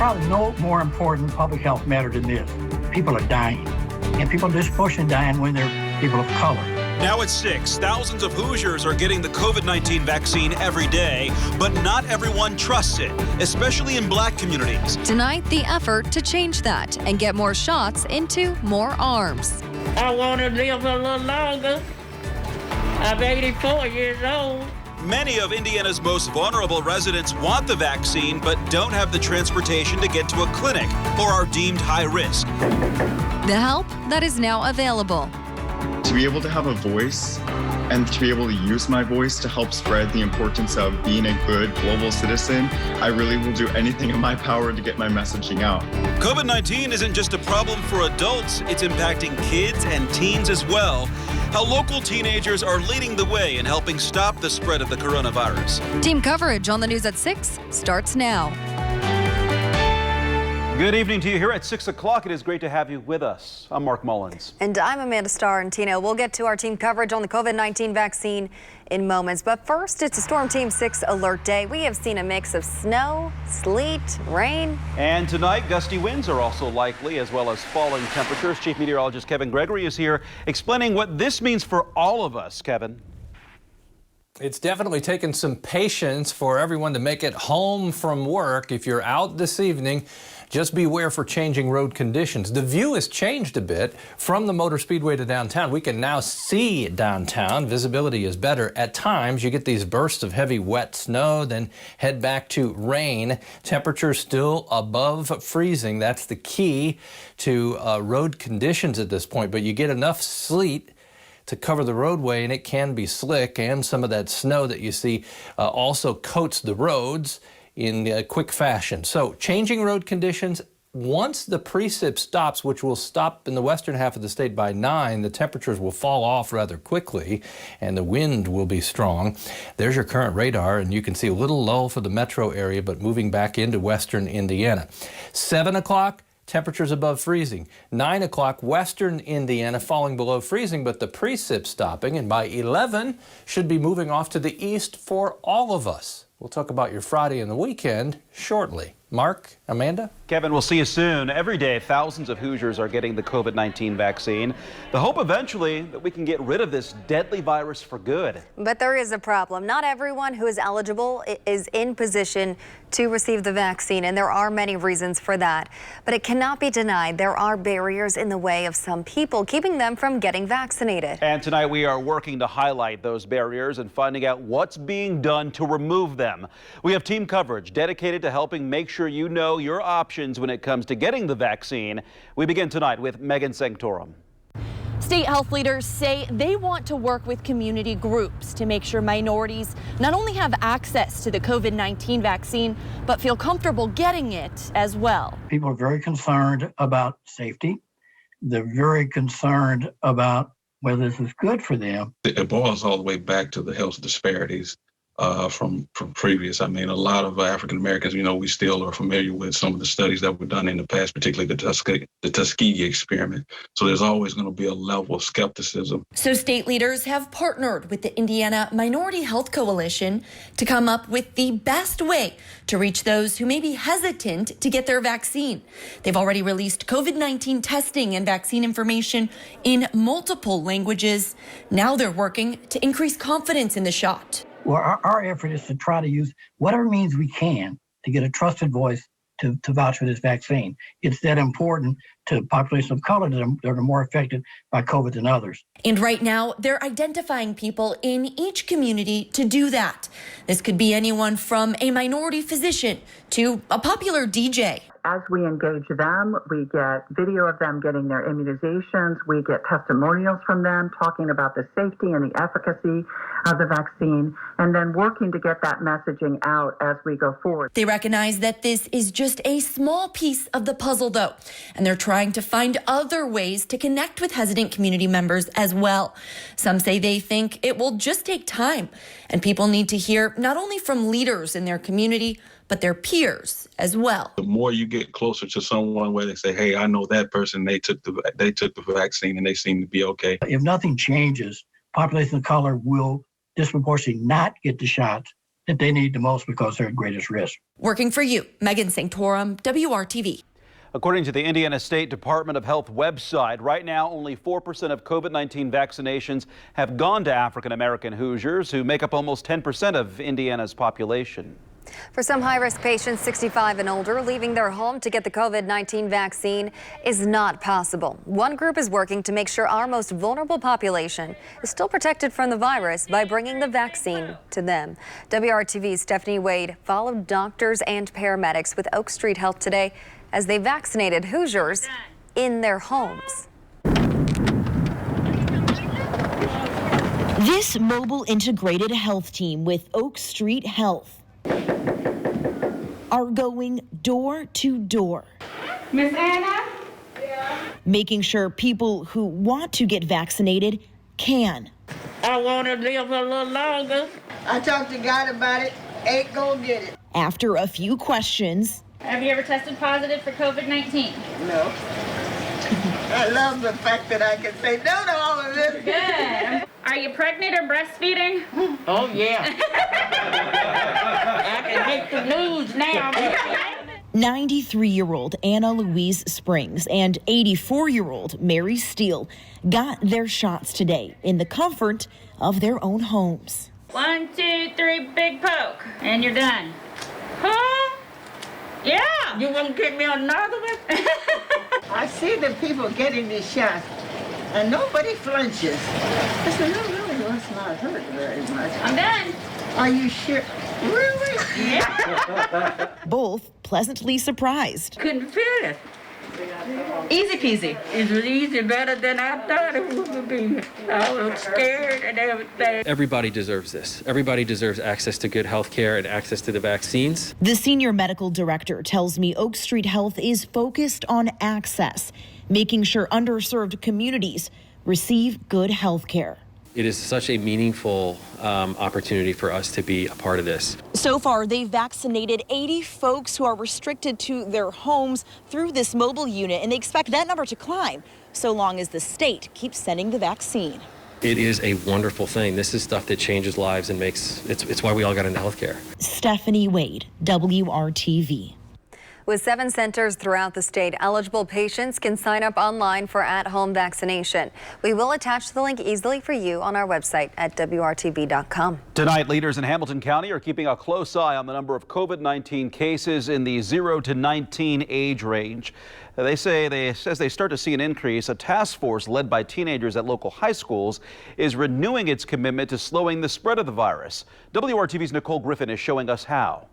probably no more important public health matter than this. People are dying, and people are disproportionately dying when they're people of color. Now at 6, thousands of Hoosiers are getting the COVID-19 vaccine every day, but not everyone trusts it, especially in black communities. Tonight, the effort to change that and get more shots into more arms. I want to live a little longer. I'm 84 years old. Many of Indiana's most vulnerable residents want the vaccine, but don't have the transportation to get to a clinic or are deemed high risk. The help that is now available. To be able to have a voice and to be able to use my voice to help spread the importance of being a good global citizen, I really will do anything in my power to get my messaging out. COVID-19 isn't just a problem for adults, it's impacting kids and teens as well. How local teenagers are leading the way in helping stop the spread of the coronavirus. Team coverage on the news at 6 starts now. Good evening to you here at 6 o'clock. It is great to have you with us. I'm Mark Mullins. And I'm Amanda STARRANTINO. We'll get to our team coverage on the COVID-19 vaccine in moments. But first, it's a Storm Team 6 alert day. We have seen a mix of snow, sleet, rain. And tonight, gusty winds are also likely, as well as falling temperatures. Chief Meteorologist Kevin Gregory is here explaining what this means for all of us. Kevin. It's definitely taken some patience for everyone to make it home from work. If you're out this evening, just beware for changing road conditions. The view has changed a bit from the Motor Speedway to downtown. We can now see downtown. Visibility is better. At times, you get these bursts of heavy, wet snow, then head back to rain. Temperatures still above freezing. That's the key to road conditions at this point. But you get enough sleet to cover the roadway, and it can be slick, and some of that snow that you see also coats the roads in quick fashion. So changing road conditions. Once the precip stops, which will stop in the western half of the state by 9, the temperatures will fall off rather quickly and the wind will be strong. There's your current radar, and you can see a little lull for the metro area, but moving back into western Indiana. 7 o'clock, temperatures above freezing. 9 o'clock, western Indiana falling below freezing, but the precip stopping, and by 11 should be moving off to the east for all of us. We'll talk about your Friday and the weekend shortly. Mark, Amanda? Kevin, we'll see you soon. Every day, thousands of Hoosiers are getting the COVID-19 vaccine. The hope eventually that we can get rid of this deadly virus for good. But there is a problem. Not everyone who is eligible is in position to receive the vaccine, and there are many reasons for that. But it cannot be denied there are barriers in the way of some people, keeping them from getting vaccinated. And tonight we are working to highlight those barriers and finding out what's being done to remove them. We have team coverage dedicated to helping make sure you know your options when it comes to getting the vaccine. We begin tonight with Megan Sanctorum. State health leaders say they want to work with community groups to make sure minorities not only have access to the COVID-19 vaccine, but feel comfortable getting it as well. People are very concerned about safety. They're very concerned about whether this is good for them. It boils all the way back to the health disparities from previous. I mean, a lot of African Americans, we still are familiar with some of the studies that were done in the past, particularly the Tuskegee experiment. So there's always going to be a level of skepticism. So state leaders have partnered with the Indiana Minority Health Coalition to come up with the best way to reach those who may be hesitant to get their vaccine. They've already released COVID-19 testing and vaccine information in multiple languages. Now they're working to increase confidence in the shot. Well, our effort is to try to use whatever means we can to get a trusted voice to vouch for this vaccine. It's that important to populations of color that are more affected by COVID than others. And right now, they're identifying people in each community to do that. This could be anyone from a minority physician to a popular DJ. As we engage them, we get video of them getting their immunizations. We get testimonials from them talking about the safety and the efficacy of the vaccine, and then working to get that messaging out as we go forward. They recognize that this is just a small piece of the puzzle, though, and they're trying to find other ways to connect with hesitant community members as well. Some say they think it will just take time, and people need to hear not only from leaders in their community, but their peers as well. The more you get closer to someone where they say, hey, I know that person, they took the vaccine and they seem to be okay. If nothing changes, population of color will disproportionately not get the shots that they need the most because they're at greatest risk. Working for you, Megan SANCTORUM, WRTV. According to the Indiana State Department of Health website, right now only 4% of COVID-19 vaccinations have gone to African-American Hoosiers, who make up almost 10% of Indiana's population. For some high-risk patients 65 and older, leaving their home to get the COVID-19 vaccine is not possible. One group is working to make sure our most vulnerable population is still protected from the virus by bringing the vaccine to them. WRTV's Stephanie Wade followed doctors and paramedics with Oak Street Health today as they vaccinated Hoosiers in their homes. This mobile integrated health team with Oak Street Health are going door to door. Miss Anna? Yeah. Making sure people who want to get vaccinated can. I want to live a little longer. I talked to God about it. Ain't gonna get it. After a few questions. Have you ever tested positive for COVID-19? No. I love the fact that I can say no to all of this. Good. Are you pregnant or breastfeeding? Oh, yeah. I can make the news now. 93-year-old Anna Louise Springs and 84-year-old Mary Steele got their shots today in the comfort of their own homes. 1, 2, 3, big poke, and you're done. Huh? Yeah. You want to get me another one? I see the people getting these shots, and nobody flinches. I said, no, really, must not hurt very much. I'm done. Are you sure? Really? Yeah. Both pleasantly surprised. Couldn't feel it. Easy peasy. It was easy, better than I thought it would be. I was scared and everything. Everybody deserves this. Everybody deserves access to good health care and access to the vaccines. The senior medical director tells me Oak Street Health is focused on access, making sure underserved communities receive good health care. It is such a meaningful opportunity for us to be a part of this. So far, they've vaccinated 80 folks who are restricted to their homes through this mobile unit, and they expect that number to climb so long as the state keeps sending the vaccine. It is a wonderful thing. This is stuff that changes lives and it's why we all got into healthcare. Stephanie Wade, WRTV. With 7 centers throughout the state, eligible patients can sign up online for at-home vaccination. We will attach the link easily for you on our website at WRTV.com. Tonight, leaders in Hamilton County are keeping a close eye on the number of COVID-19 cases in the 0 to 19 age range. As they start to see an increase, a task force led by teenagers at local high schools is renewing its commitment to slowing the spread of the virus. WRTV's Nicole Griffin is showing us how.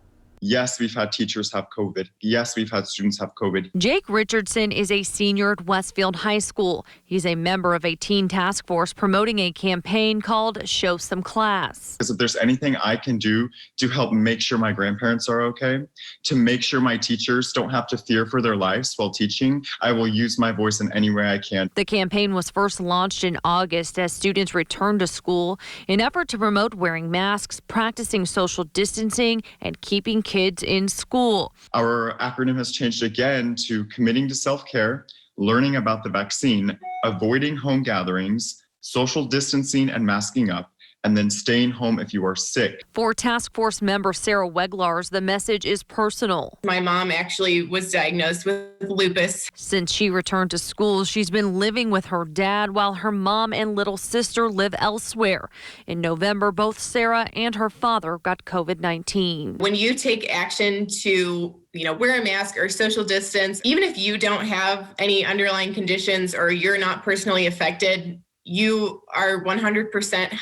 Yes, we've had teachers have COVID. Yes, we've had students have COVID. Jake Richardson is a senior at Westfield High School. He's a member of a teen task force promoting a campaign called Show Some Class. Because if there's anything I can do to help make sure my grandparents are okay, to make sure my teachers don't have to fear for their lives while teaching, I will use my voice in any way I can. The campaign was first launched in August as students returned to school in an effort to promote wearing masks, practicing social distancing, and keeping kids in school. Our acronym has changed again to committing to self-care, learning about the vaccine, avoiding home gatherings, social distancing and masking up, and then staying home if you are sick. For task force member Sarah Weglars, the message is personal. My mom actually was diagnosed with lupus. Since she returned to school, she's been living with her dad while her mom and little sister live elsewhere. In November, both Sarah and her father got COVID-19. When you take action to wear a mask or social distance, even if you don't have any underlying conditions or you're not personally affected, you are 100%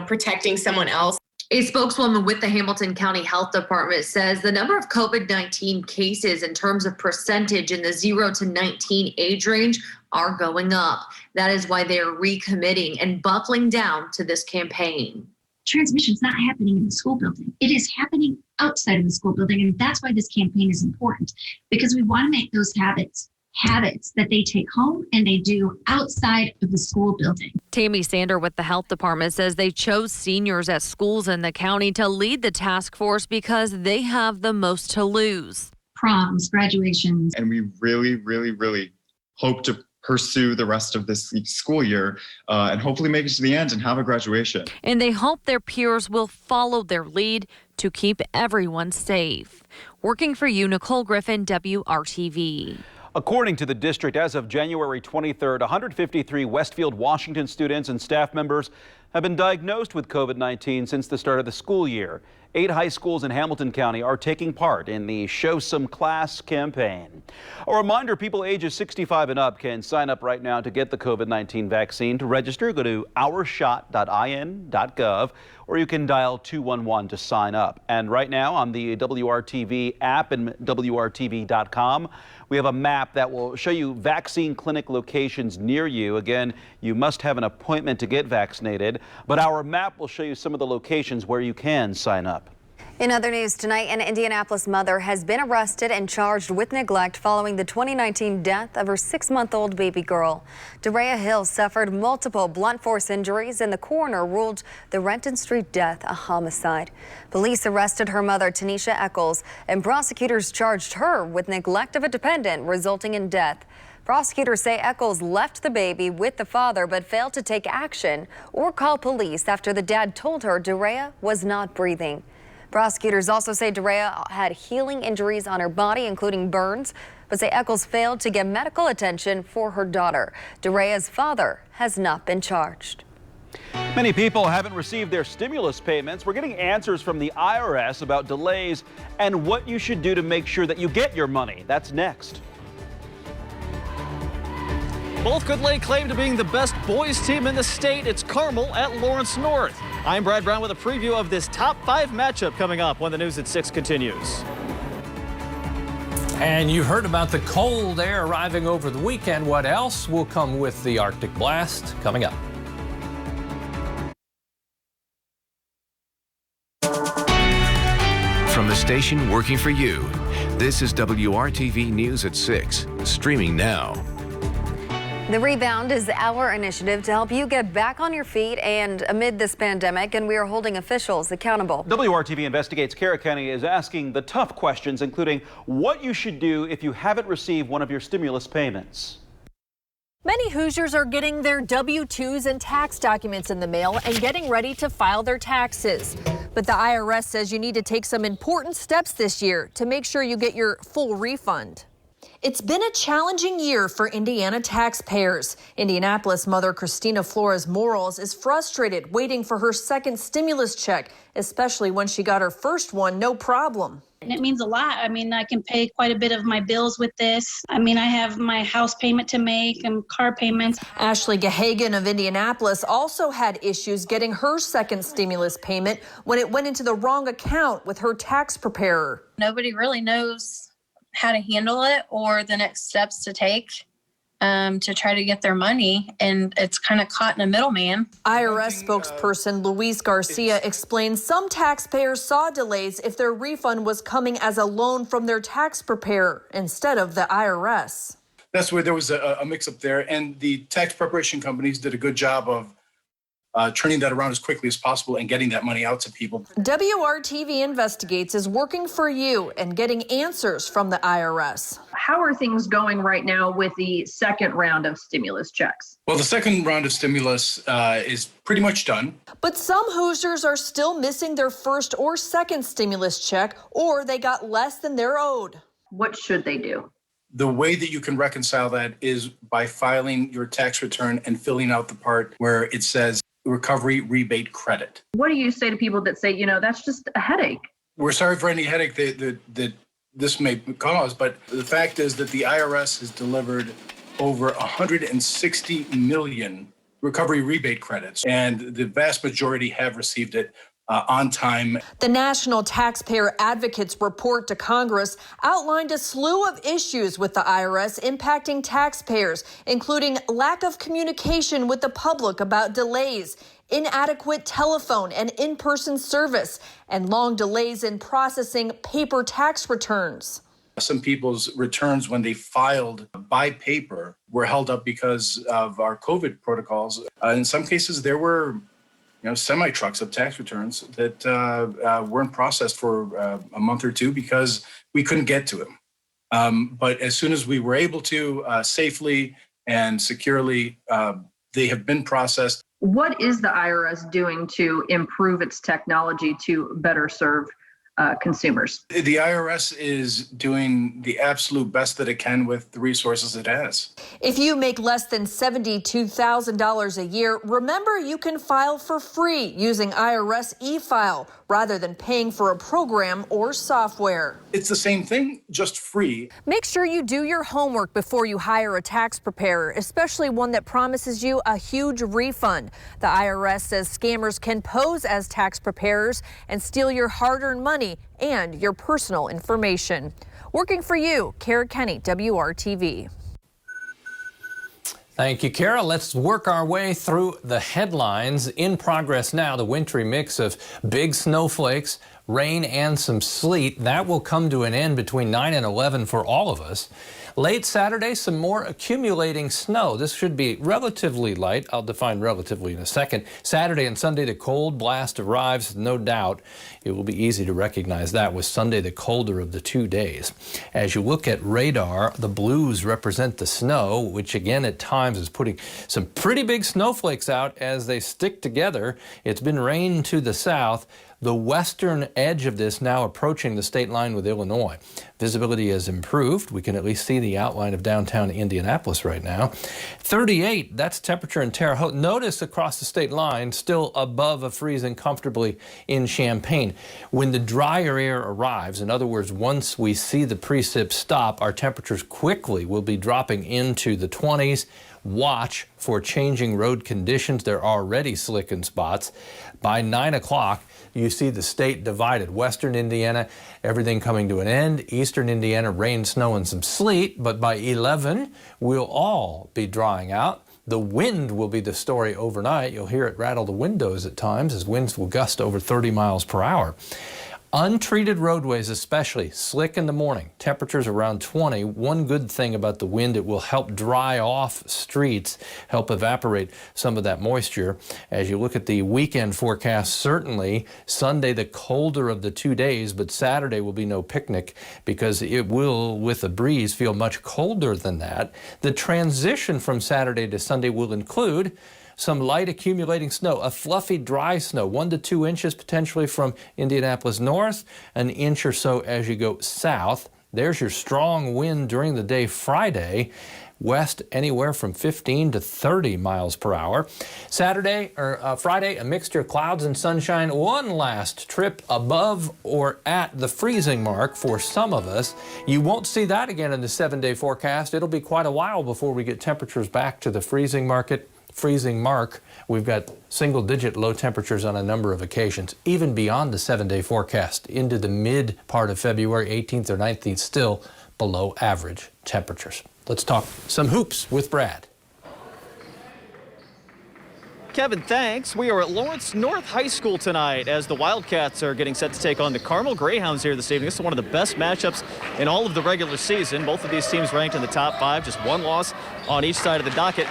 protecting someone else. A spokeswoman with the Hamilton County Health Department says the number of COVID-19 cases in terms of percentage in the 0 to 19 age range are going up. That is why they are recommitting and buckling down to this campaign. Transmission is not happening in the school building. It is happening outside of the school building. And that's why this campaign is important, because we want to make those habits that they take home and they do outside of the school building. Tammy Sander with the health department says they chose seniors at schools in the county to lead the task force because they have the most to lose. Proms, graduations. And we really, really, really hope to pursue the rest of this school year and hopefully make it to the end and have a graduation. And they hope their peers will follow their lead to keep everyone safe. Working for you, Nicole Griffin, WRTV. According to the district, as of January 23rd, 153 Westfield, Washington students and staff members have been diagnosed with COVID-19 since the start of the school year. 8 high schools in Hamilton County are taking part in the Show Some Class campaign. A reminder, people ages 65 and up can sign up right now to get the COVID-19 vaccine. To register, go to ourshot.in.gov, or you can dial 211 to sign up. And right now on the WRTV app and WRTV.com, we have a map that will show you vaccine clinic locations near you. Again, you must have an appointment to get vaccinated, but our map will show you some of the locations where you can sign up. In other news tonight, an Indianapolis mother has been arrested and charged with neglect following the 2019 death of her 6-month-old baby girl. Derea Hill suffered multiple blunt force injuries, and the coroner ruled the Renton Street death a homicide. Police arrested her mother, Tanisha Eccles, and prosecutors charged her with neglect of a dependent, resulting in death. Prosecutors say Eccles left the baby with the father but failed to take action or call police after the dad told her Derea was not breathing. Prosecutors also say Derea had healing injuries on her body, including burns, but say Eccles failed to get medical attention for her daughter. Derea's father has not been charged. Many people haven't received their stimulus payments. We're getting answers from the IRS about delays and what you should do to make sure that you get your money. That's next. Both could lay claim to being the best boys team in the state. It's Carmel at Lawrence North. I'm Brad Brown with a preview of this top 5 matchup coming up when the News at 6 continues. And you heard about the cold air arriving over the weekend. What else will come with the Arctic blast? Coming up. From the station working for you, this is WRTV News at 6, streaming now. The Rebound is our initiative to help you get back on your feet and amid this pandemic, and we are holding officials accountable. WRTV Investigates Cara County is asking the tough questions, including what you should do if you haven't received one of your stimulus payments. Many Hoosiers are getting their W-2s and tax documents in the mail and getting ready to file their taxes. But the IRS says you need to take some important steps this year to make sure you get your full refund. It's been a challenging year for Indiana taxpayers. Indianapolis mother Christina Flores Morals is frustrated waiting for her second stimulus check, especially when she got her first one no problem. And it means a lot. I mean, I can pay quite a bit of my bills with this. I mean, I have my house payment to make and car payments. Ashley Gahagan of Indianapolis also had issues getting her second stimulus payment when it went into the wrong account with her tax preparer. Nobody really knows how to handle it or the next steps to take to try to get their money, and it's kind of caught in a middleman. IRS spokesperson Luis Garcia explains some taxpayers saw delays if their refund was coming as a loan from their tax preparer instead of the IRS. That's where there was a mix-up there, and the tax preparation companies did a good job of turning that around as quickly as possible and getting that money out to people. WRTV Investigates is working for you and getting answers from the IRS. How are things going right now with the second round of stimulus checks? Well, the second round of stimulus is pretty much done. But some Hoosiers are still missing their first or second stimulus check, or they got less than they're owed. What should they do? The way that you can reconcile that is by filing your tax return and filling out the part where it says recovery rebate credit. What do you say to people that say, you know, that's just a headache? We're sorry for any headache that this may cause, but the fact is that the IRS has delivered over 160 million recovery rebate credits, and the vast majority have received it on time. The National Taxpayer Advocates report to Congress outlined a slew of issues with the IRS impacting taxpayers, including lack of communication with the public about delays, inadequate telephone and in-person service, and long delays in processing paper tax returns. Some people's returns, when they filed by paper, were held up because of our COVID protocols. In some cases, there were semi-trucks of tax returns that weren't processed for a month or two because we couldn't get to them. But as soon as we were able to safely and securely, they have been processed. What is the IRS doing to improve its technology to better serve consumers. The IRS is doing the absolute best that it can with the resources it has. If you make less than $72,000 a year, remember you can file for free using IRS e-file rather than paying for a program or software. It's the same thing, just free. Make sure you do your homework before you hire a tax preparer, especially one that promises you a huge refund. The IRS says scammers can pose as tax preparers and steal your hard-earned money and your personal information. Working for you, Kara Kenny, WRTV. Thank you, Kara. Let's work our way through the headlines. In progress now, the wintry mix of big snowflakes, rain, and some sleet. That will come to an end between 9 and 11 for all of us. Late Saturday, some more accumulating snow. This should be relatively light. I'll define relatively in a second. Saturday and Sunday, the cold blast arrives, no doubt. It will be easy to recognize that with Sunday the colder of the 2 days. As you look at radar, the blues represent the snow, which again at times is putting some pretty big snowflakes out as they stick together. It's been rain to the south. The western edge of this now approaching the state line with Illinois. Visibility has improved. We can at least see the outline of downtown Indianapolis right now. 38, that's temperature in Terre Haute. Notice across the state line, still above a freezing comfortably in Champaign. When the drier air arrives, in other words, once we see the precip stop, our temperatures quickly will be dropping into the 20s. Watch for changing road conditions. There are already slick in spots. By 9 o'clock, you see the state divided. Western Indiana, everything coming to an end. Eastern Indiana, rain, snow, and some sleet. But by 11, we'll all be drying out. The wind will be the story overnight. You'll hear it rattle the windows at times as winds will gust over 30 miles per hour. Untreated roadways especially, slick in the morning, temperatures around 20. One good thing about the wind, it will help dry off streets, help evaporate some of that moisture. As you look at the weekend forecast, certainly Sunday the colder of the 2 days, but Saturday will be no picnic because it will, with a breeze, feel much colder than that. The transition from Saturday to Sunday will include some light accumulating snow, a fluffy dry snow, 1 to 2 inches potentially from Indianapolis north, an inch or so as you go south. There's your strong wind during the day Friday. West anywhere from 15 to 30 miles per hour. Friday, a mixture of clouds and sunshine. One last trip above or at the freezing mark for some of us. You won't see that again in the 7-day forecast. It'll be quite a while before we get temperatures back to the freezing mark. We've got single-digit low temperatures on a number of occasions, even beyond the 7-day forecast. Into the mid part of February, 18th or 19th, still below average temperatures. Let's talk some hoops with Brad. Kevin, thanks. We are at Lawrence North High School tonight as the Wildcats are getting set to take on the Carmel Greyhounds here this evening. This is one of the best matchups in all of the regular season. Both of these teams ranked in the top 5, just one loss on each side of the docket.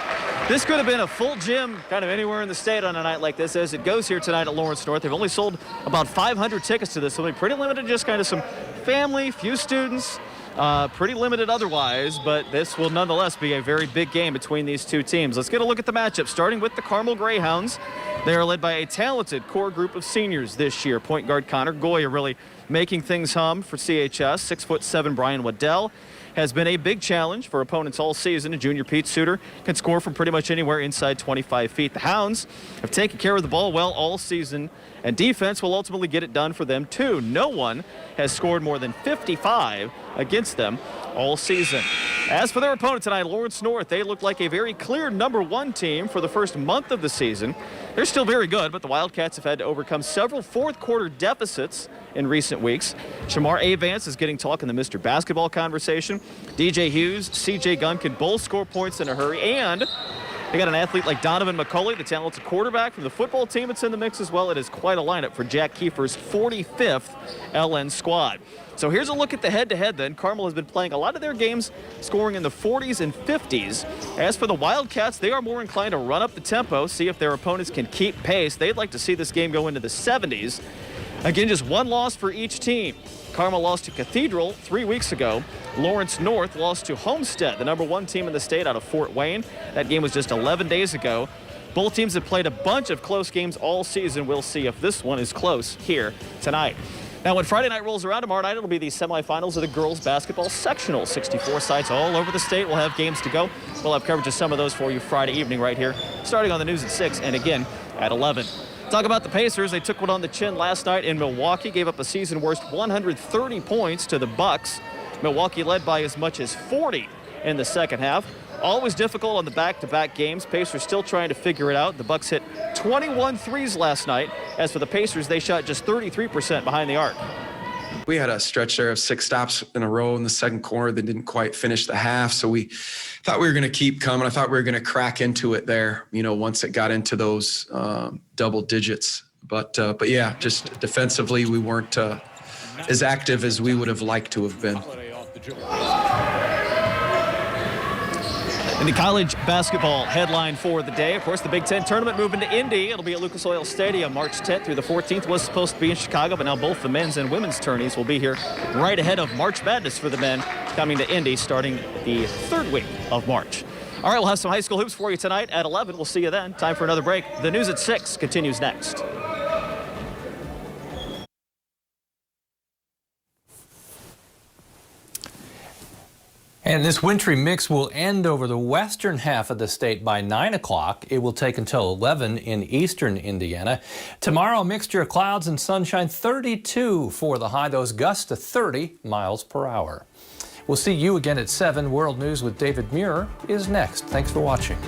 This could have been a full gym kind of anywhere in the state on a night like this as it goes here tonight at Lawrence North. They've only sold about 500 tickets to this, so they're pretty limited, just kind of some family, few students. Pretty limited otherwise, but this will nonetheless be a very big game between these two teams. Let's get a look at the matchup, starting with the Carmel Greyhounds. They are led by a talented core group of seniors this year. Point guard Connor Goya really making things hum for CHS. 6'7" Brian Waddell has been a big challenge for opponents all season. And junior Pete Suter can score from pretty much anywhere inside 25 feet. The Hounds have taken care of the ball well all season, and defense will ultimately get it done for them too. No one has scored more than 55 against them all season. As for their opponent tonight, Lawrence North, they look like a very clear #1 team for the first month of the season. They're still very good, but the Wildcats have had to overcome several fourth-quarter deficits in recent weeks. Shamar Avance is getting talk in the Mr. Basketball conversation. DJ Hughes, CJ Gunn can both score points in a hurry, and they got an athlete like Donovan McCulley, the talented quarterback from the football team that's in the mix as well. It is quite a lineup for Jack Kiefer's 45th LN squad. So here's a look at the head-to-head then. Carmel has been playing a lot of their games scoring in the 40s and 50s. As for the Wildcats, they are more inclined to run up the tempo, see if their opponents can keep pace. They'd like to see this game go into the 70s. Again, just one loss for each team. Carmel lost to Cathedral 3 weeks ago. Lawrence North lost to Homestead, the #1 team in the state out of Fort Wayne. That game was just 11 days ago. Both teams have played a bunch of close games all season. We'll see if this one is close here tonight. Now, when Friday night rolls around tomorrow night, it'll be the semifinals of the girls basketball sectional. 64 sites all over the state will have games to go. We'll have coverage of some of those for you Friday evening right here, starting on the news at 6 and again at 11. Talk about the Pacers. They took one on the chin last night in Milwaukee, gave up a season-worst 130 points to the Bucks. Milwaukee led by as much as 40 in the second half. Always difficult on the back-to-back games. Pacers still trying to figure it out. The Bucks hit 21 threes last night. As for the Pacers, they shot just 33% behind the arc. We had a stretch there of 6 stops in a row in the second quarter that didn't quite finish the half. So we thought we were going to keep coming. I thought we were going to crack into it there, once it got into those double digits. But yeah, just defensively, we weren't as active as we would have liked to have been. In the college basketball headline for the day, of course, the Big Ten tournament moving to Indy. It'll be at Lucas Oil Stadium March 10th through the 14th. Was supposed to be in Chicago, but now both the men's and women's tourneys will be here right ahead of March Madness for the men, coming to Indy starting the 3rd week of March. All right, we'll have some high school hoops for you tonight at 11. We'll see you then. Time for another break. The news at 6 continues next. And this wintry mix will end over the western half of the state by 9 o'clock. It will take until 11 in eastern Indiana. Tomorrow, a mixture of clouds and sunshine, 32 for the high. Those gusts to 30 miles per hour. We'll see you again at 7. World News with David Muir is next. Thanks for watching.